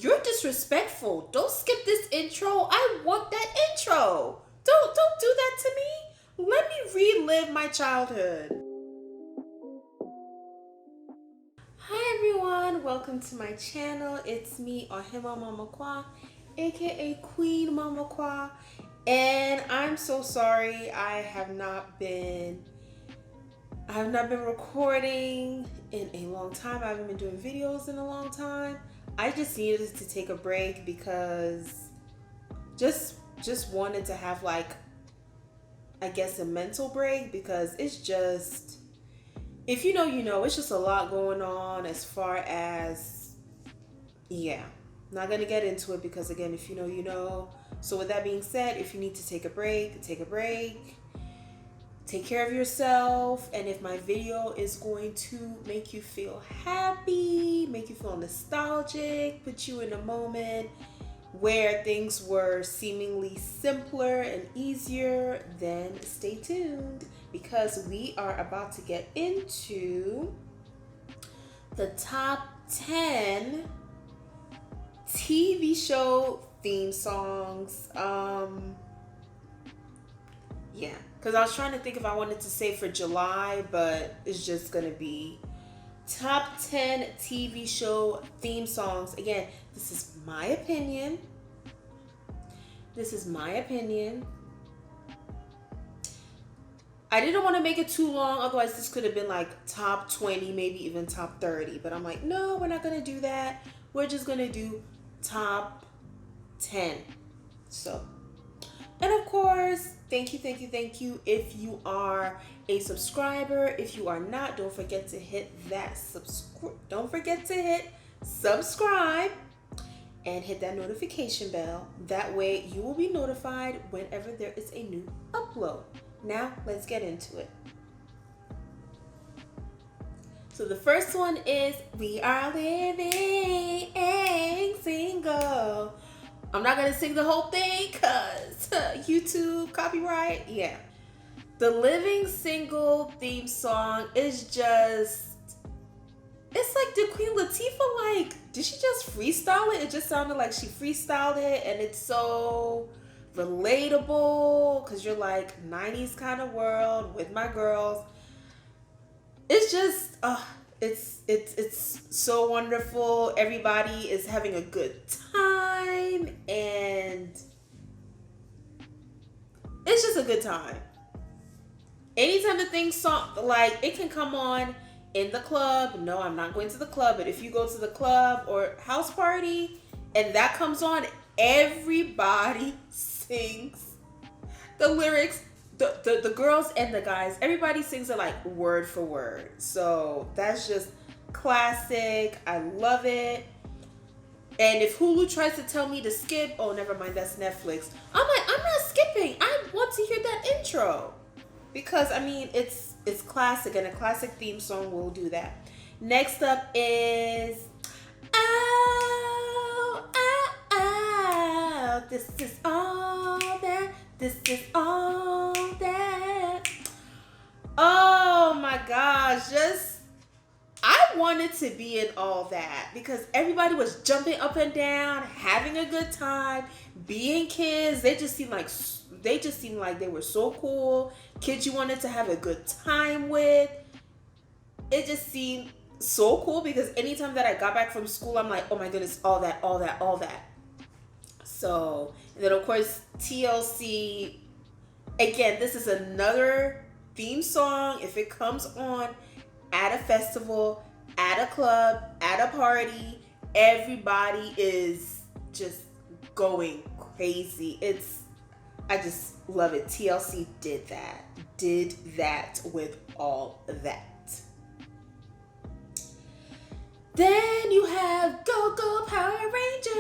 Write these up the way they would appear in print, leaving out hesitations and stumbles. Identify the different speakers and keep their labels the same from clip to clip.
Speaker 1: You're disrespectful. Don't skip this intro. I want that intro. Don't do that to me. Let me relive my childhood. Hi everyone, welcome to my channel. It's me, Ohemaa MaMokowa, aka Queen MaMokowa, and I'm so sorry I have not been recording in a long time. I haven't been doing videos in a long time. I just needed to take a break because just wanted to have, like, I guess, a mental break, because it's just, if you know, you know, it's just a lot going on as far as, yeah, not gonna get into it because, again, if you know, you know. So with that being said, if you need to take a break, take a break. Take care of yourself, and if my video is going to make you feel happy, make you feel nostalgic, put you in a moment where things were seemingly simpler and easier, then stay tuned, because we are about to get into the top 10 TV show theme songs. Yeah, because I was trying to think if I wanted to say for July, but it's just going to be top 10 TV show theme songs. Again, this is my opinion. This is my opinion. I didn't want to make it too long, otherwise this could have been like top 20, maybe even top 30. But I'm like, no, we're not going to do that. We're just going to do top 10. So, and of course, thank you if you are a subscriber. If you are not, don't forget to hit that subscribe and hit that notification bell. That way you will be notified whenever there is a new upload. Now let's get into it. So the first one is We Are Living Single. I'm not gonna sing the whole thing because YouTube copyright. Yeah, the Living Single theme song is just, it's like, did Queen Latifah, like, did she just freestyle it? It just sounded like she freestyled it, and it's so relatable because you're like 90s kind of world with my girls. It's just it's so wonderful. Everybody is having a good time, and it's just a good time. Anytime the thing song, like, it can come on in the club. No, I'm not going to the club, but if you go to the club or house party and that comes on, everybody sings the lyrics. The girls and the guys, everybody sings it like word for word. So that's just classic. I love it. And if Hulu tries to tell me to skip, oh, never mind, that's Netflix. I'm like, I'm not skipping. I want to hear that intro. Because, I mean, it's classic, and a classic theme song will do that. Next up is Oh, oh, oh, this is all that. This is all that. Oh my gosh, just, I wanted to be in all that because everybody was jumping up and down, having a good time, being kids. They just seemed like they were so cool. Kids you wanted to have a good time with. It just seemed so cool because anytime that I got back from school, I'm like, oh my goodness, all that. So, and then of course, TLC, again, this is another theme song. If it comes on at a festival, at a club, at a party, everybody is just going crazy. I just love it. TLC did that with all that. Then you have Go Go Power Rangers.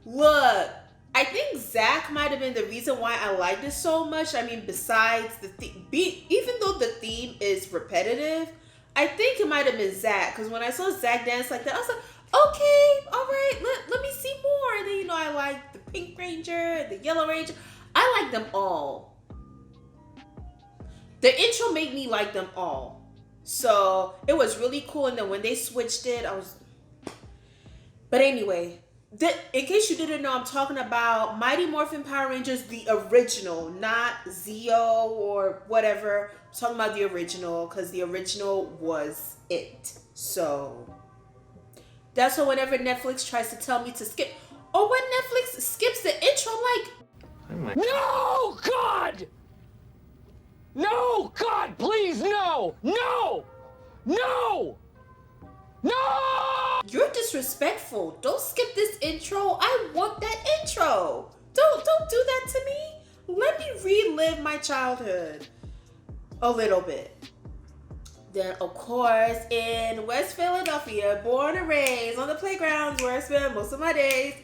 Speaker 1: Look, I think Zach might have been the reason why I like this so much. I mean, besides the theme, even though the theme is repetitive, I think it might have been Zach. Because when I saw Zach dance like that, I was like, okay, all right, let me see more. And then, you know, I like the Pink Ranger, the Yellow Ranger. I like them all. The intro made me like them all. So it was really cool. And then when they switched it, I was. But anyway, in case you didn't know, I'm talking about Mighty Morphin Power Rangers, the original, not Zeo or whatever. I'm talking about the original because the original was it. So that's why whenever Netflix tries to tell me to skip, or when Netflix skips the intro, I'm like,
Speaker 2: no, God! No, God, please, no! No! No! No!
Speaker 1: You're disrespectful. Don't skip this intro. I want that intro. Don't do that to me. Let me relive my childhood a little bit. Then, of course, in West Philadelphia, born and raised on the playgrounds where I spent most of my days,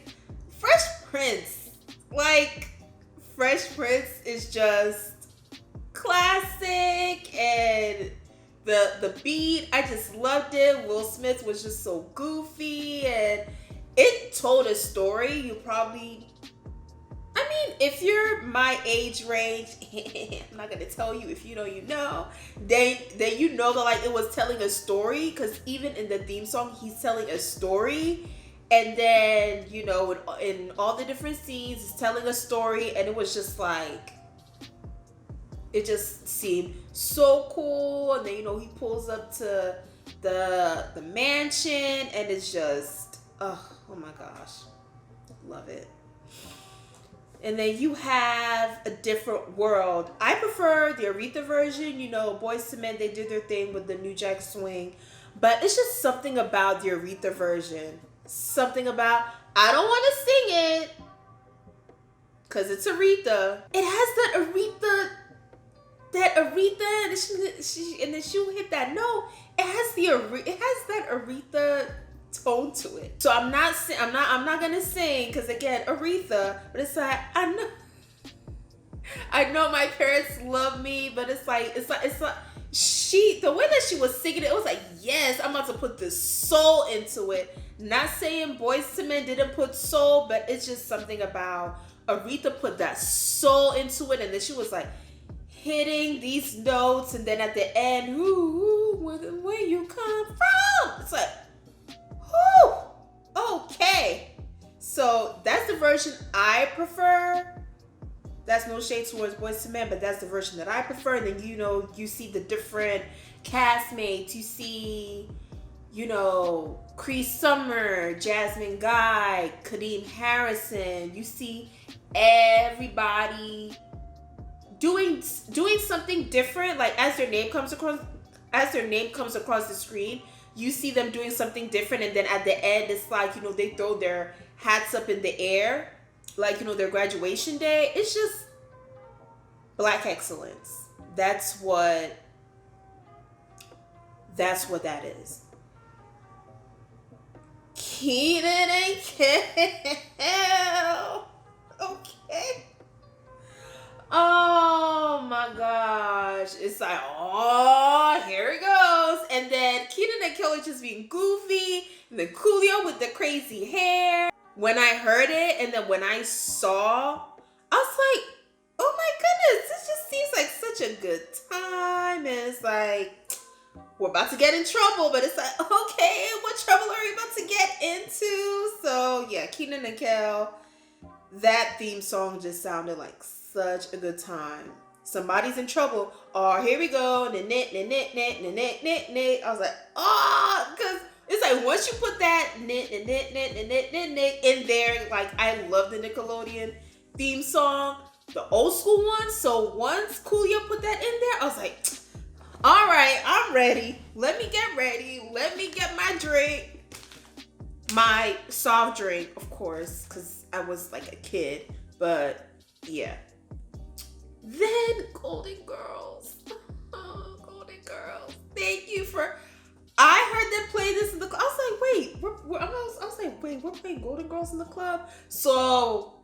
Speaker 1: Fresh Prince. Like, Fresh Prince is just classic, and the beat, I just loved it. Will Smith was just so goofy, and it told a story. You probably, I mean, if you're my age range, I'm not gonna tell you. If you know, you know. Then you know that like it was telling a story, because even in the theme song, he's telling a story, and then you know, in all the different scenes, he's telling a story, and it was just like, it just seemed so cool. And then you know, he pulls up to the mansion, and it's just, oh my gosh, love it. And then you have A Different World. I prefer the Aretha version. You know, Boyz II Men, they did their thing with the New Jack Swing. But it's just something about the Aretha version. Something about, I don't want to sing it because it's Aretha. It has that Aretha, and then she'll hit that note. It has that Aretha tone to it. So I'm not gonna sing because again, Aretha, but it's like, I know my parents love me, but it's like the way that she was singing it was like, yes, I'm about to put the soul into it. Not saying Boyz II Men didn't put soul, but it's just something about Aretha put that soul into it, and then she was like hitting these notes, and then at the end, ooh, where you come from? It's like, whew, okay. So that's the version I prefer. That's no shade towards Boyz II Men, but that's the version that I prefer. And then, you know, you see the different castmates. You see, you know, Cree Summer, Jasmine Guy, Kadeem Harrison. You see everybody doing something different. Like as their name comes across the screen, you see them doing something different, and then at the end, it's like, you know, they throw their hats up in the air, like, you know, their graduation day. It's just Black excellence. That's what that is. Keenan and Kel. Okay. Oh my gosh. It's like, oh, here it goes. And then Keenan and Kel are just being goofy. And then Coolio with the crazy hair. When I heard it, and then when I saw, I was like, oh my goodness, this just seems like such a good time. And it's like, we're about to get in trouble, but it's like, okay, what trouble are we about to get into? So yeah, Keenan and Kel, that theme song just sounded like such a good time. Somebody's in trouble. Oh, here we go. I was like, oh, because it's like once you put that in there, like I love the Nickelodeon theme song, the old school one. So once Coolio put that in there, I was like, all right, I'm ready. Let me get ready. Let me get my drink. My soft drink, of course, because I was like a kid. But yeah. Then Golden Girls. Oh, Golden Girls. Thank you for... I heard them play this in the club. I was like, wait, I was like, wait, we're playing Golden Girls in the club? So,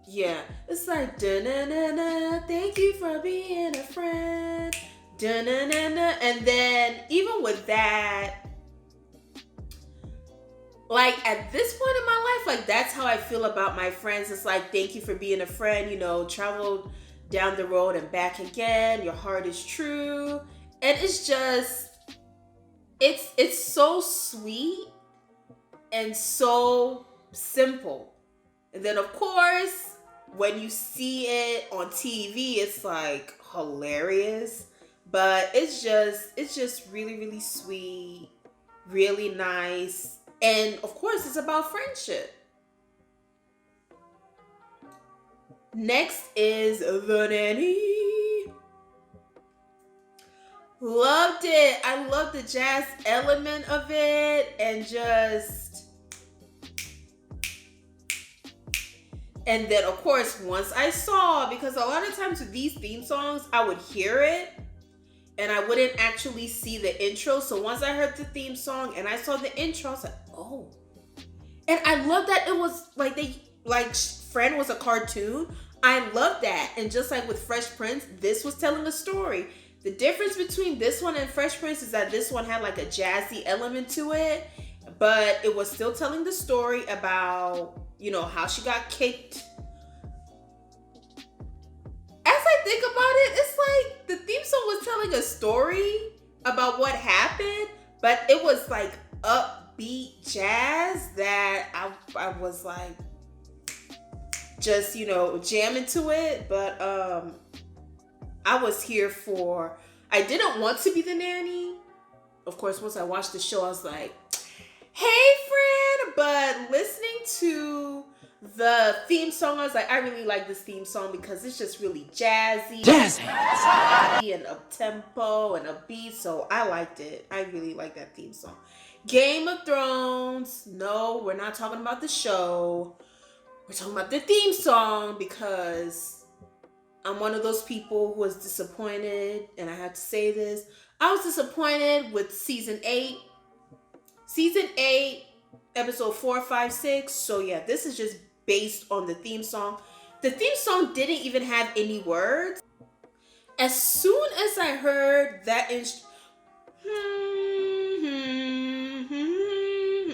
Speaker 1: yeah. It's like, da-na-na-na, thank you for being a friend. Da-na-na-na. And then, even with that, like, at this point in my life, like, that's how I feel about my friends. It's like, thank you for being a friend, you know, traveled down the road and back again. Your heart is true. And it's just... it's so sweet and so simple. And then of course, when you see it on TV, it's like hilarious. But it's just really, really sweet, really nice. And of course, it's about friendship. Next is The Nanny. Loved it. I love the jazz element of it, and then of course, once I saw, because a lot of times with these theme songs, I would hear it and I wouldn't actually see the intro. So once I heard the theme song and I saw the intro, I was like, oh. And I love that it was like Friend was a cartoon. I love that. And just like with Fresh Prince, this was telling a story. The difference between this one and Fresh Prince is that this one had like a jazzy element to it, but it was still telling the story about, you know, how she got kicked. As I think about it, it's like the theme song was telling a story about what happened, but it was like upbeat jazz that I was like just, you know, jamming to it. But I was here for, I didn't want to be the nanny. Of course, once I watched the show, I was like, hey friend, but listening to the theme song, I was like, I really like this theme song because it's just really jazzy and up-tempo and upbeat, so I liked it. I really like that theme song. Game of Thrones, no, we're not talking about the show. We're talking about the theme song because I'm one of those people who was disappointed, and I have to say this. I was disappointed with season 8. Season 8, episode 4, 5, 6. So yeah, this is just based on the theme song. The theme song didn't even have any words. As soon as I heard that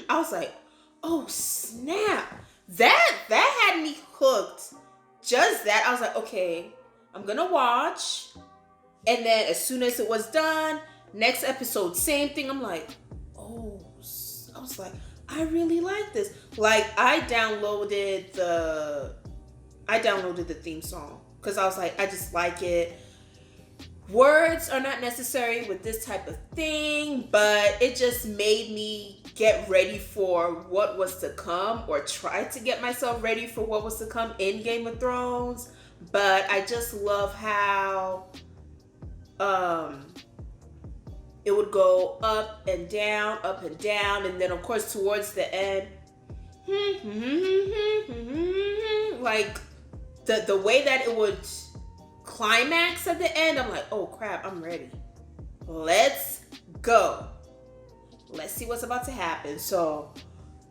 Speaker 1: I was like, oh snap. That had me hooked. Just that, I was like, okay, I'm gonna watch. And then as soon as it was done, next episode, same thing. I'm like, oh, I was like, I really like this. Like, I downloaded the theme song because I was like, I just like it. Words are not necessary with this type of thing, but it just made me get ready for what was to come, or try to get myself ready for what was to come in Game of Thrones. But I just love how it would go up and down, and then of course towards the end, like the way that it would climax at the end, I'm like, oh crap, I'm ready. Let's go. Let's see what's about to happen. So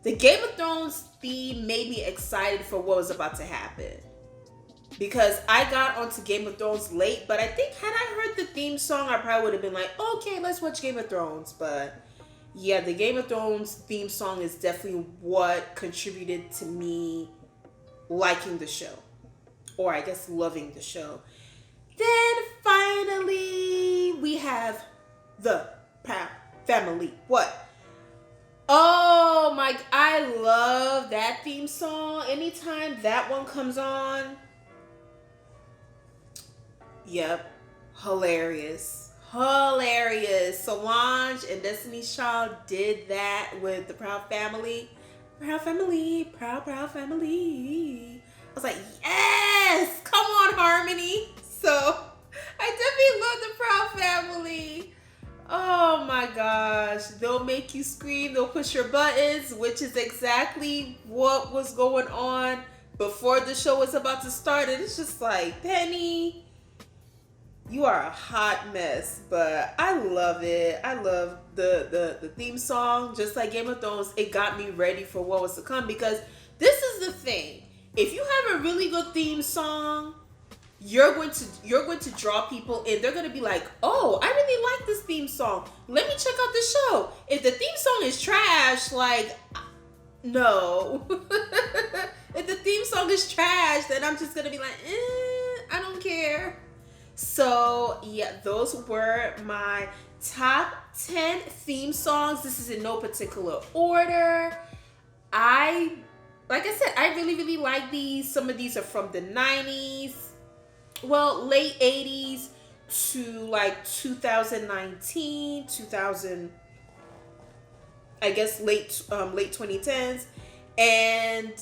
Speaker 1: the Game of Thrones theme made me excited for what was about to happen, because I got onto Game of Thrones late, but I think had I heard the theme song, I probably would have been like, okay, let's watch Game of Thrones. But yeah, the Game of Thrones theme song is definitely what contributed to me liking the show, or I guess loving the show. Then finally, we have the Pap Family. What? Oh my, I love that theme song. Anytime that one comes on, yep, hilarious. Solange and Destiny's Child did that with the Proud Family. Proud Family. I was like, yes, come on, Harmony. So I definitely love the Proud Family. Oh my gosh, they'll make you scream, they'll push your buttons, which is exactly what was going on before the show was about to start. And it's just like, Penny, you are a hot mess, but I love it. I love the theme song. Just like Game of Thrones, it got me ready for what was to come, because this is the thing. If you have a really good theme song, you're going to draw people in. They're going to be like, oh, I really like this theme song. Let me check out the show. If the theme song is trash, like, no. If the theme song is trash, then I'm just going to be like, I don't care. So yeah, those were my top 10 theme songs. This is in no particular order. Like I said, I really like these. Some of these are from the 90s, well, late 80s to like 2019, 2000, I guess late 2010s. And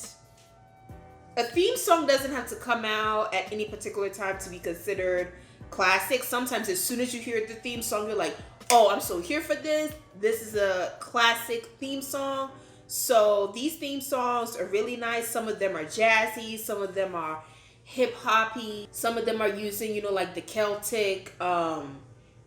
Speaker 1: a theme song doesn't have to come out at any particular time to be considered classic. Sometimes as soon as you hear the theme song, you're like, oh, I'm so here for this. This is a classic theme song. So these theme songs are really nice. Some of them are jazzy. Some of them are hip hoppy. Some of them are using, you know, like the Celtic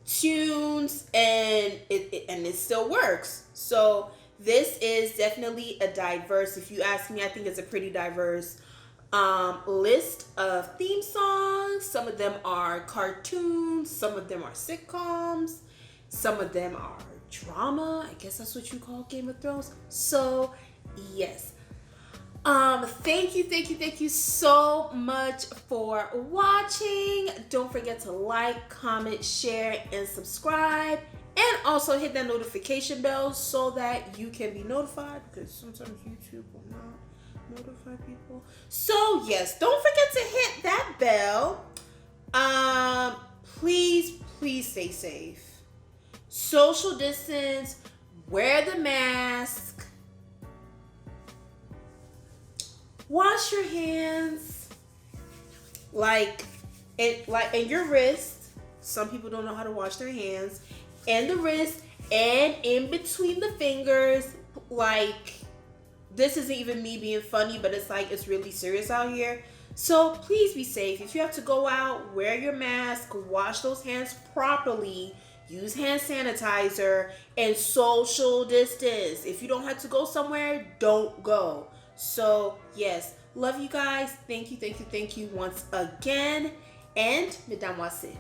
Speaker 1: tunes, and it still works. So this is definitely a diverse, if you ask me, I think it's a pretty diverse list of theme songs. Some of them are cartoons, some of them are sitcoms, some of them are drama. I guess that's what you call Game of Thrones. So yes, thank you so much for watching. Don't forget to like, comment, share, and subscribe, and also hit that notification bell so that you can be notified, because sometimes YouTube will not notify people. So yes, don't forget to hit that bell. Please stay safe. Social distance, wear the mask, wash your hands, and your wrist. Some people don't know how to wash their hands, and the wrist, and in between the fingers. Like, this isn't even me being funny, but it's like, it's really serious out here. So please be safe. If you have to go out, wear your mask, wash those hands properly, use hand sanitizer, and social distance. If you don't have to go somewhere, don't go. So yes, love you guys. Thank you once again. And Mesdames Voici.